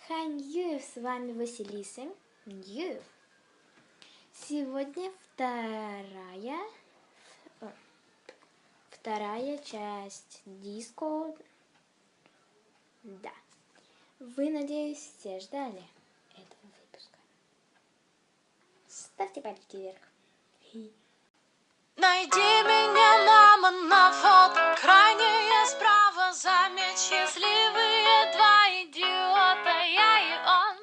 Ханьюев, с вами Василиса Ньюев. Сегодня вторая часть диско. Да. Вы, надеюсь, все ждали этого выпуска. Ставьте пальчики вверх. Найди меня, мама, на фото крайнее справа. Заметь счастливые два идиота, я и он.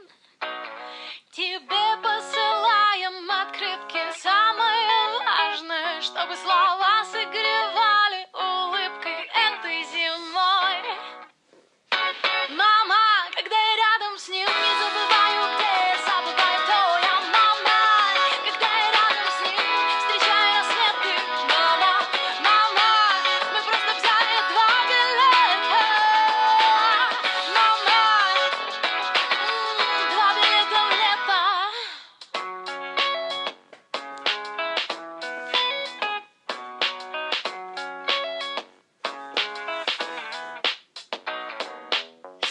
Тебе посылаем открытки. Самое важное, чтобы слова согревали улыбкой этой зимой. Мама, когда я рядом с ним, не забываю, где я, забываю, кто я. Мама, когда я рядом с ним, встречаю рассветы. Мама, мама, мы просто взяли два билета. Мама, два билета в лето.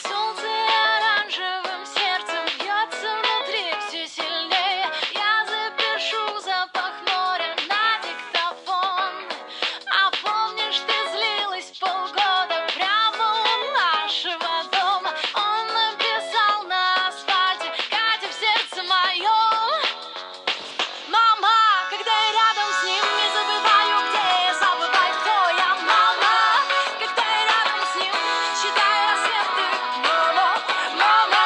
Солнце оранжевым сердцем бьется внутри все сильнее. Я запишу запах моря на диктофон. А помнишь, ты злилась полгода прямо у нашего дома? Он написал на асфальте: Катя, в сердце моем. Мама, когда я рядом с ним, не забываю, где я, забываю, кто я. Мама, когда я рядом с ним, считаю рассветы. Мама, мама,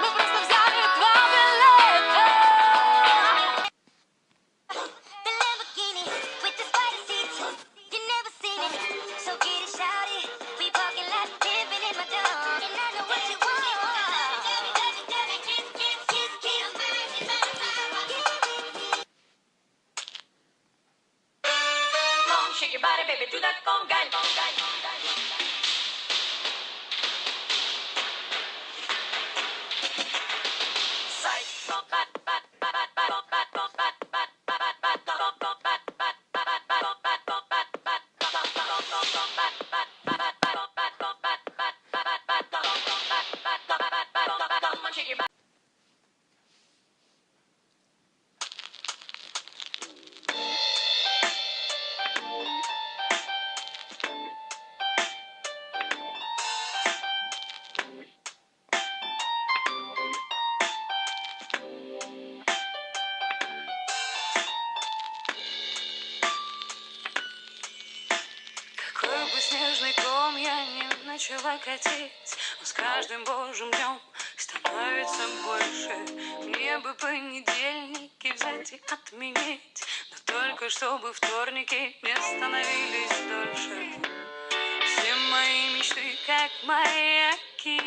мы просто взяли два билета. The Lamborghini with the spider seats, you never seen it, so get it shouty. We parking lot dipping in my dome, and I know what you want. Come on, shake your body, baby, do that conga, conga, conga. Какой бы снежный ком я не начала катить, он с каждым божьим днем становится больше. Мне бы понедельники взять и отменить, но только чтобы вторники не становились дольше. Все мои мечты как маяки.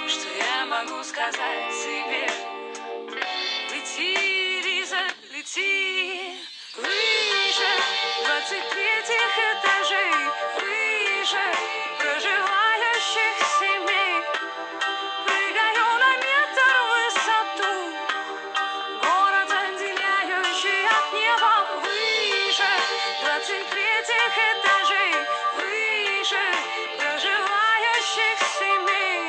Что я могу сказать себе? Лети, Лиза, лети выше 23 этажей, выше проживающих семей. Прыгаю на метр в высоту, город, отделяющий от неба. Выше 23 этажей, выше проживающих семей.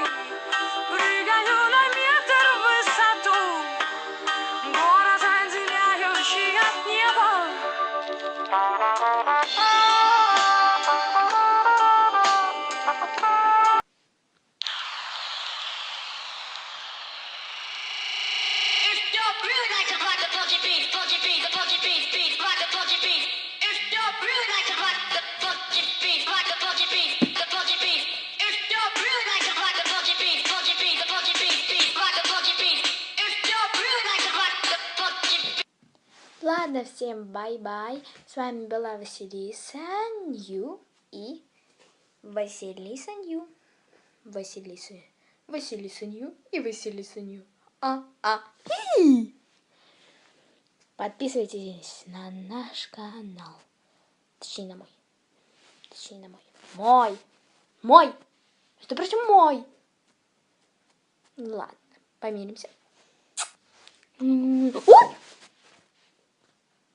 Прыгаю на метр в высоту, город, отделяющий от неба. If you really like to rock the funky beat, the funky beat, rock the funky beat. If you really like to rock the funky beat, rock the funky beat, the funky beat. If you really like to rock the funky beat, the funky beat, rock the funky beat. If you really like to rock the funky beat. Ладно, всем бай-бай. С вами была Василиса Нью и Василиса Нью. Василиса Нью и Василиса Нью. Хи! Подписывайтесь на наш канал. Точнее, на мой. Мой! Что причем мой? Ладно, помиримся. Ой!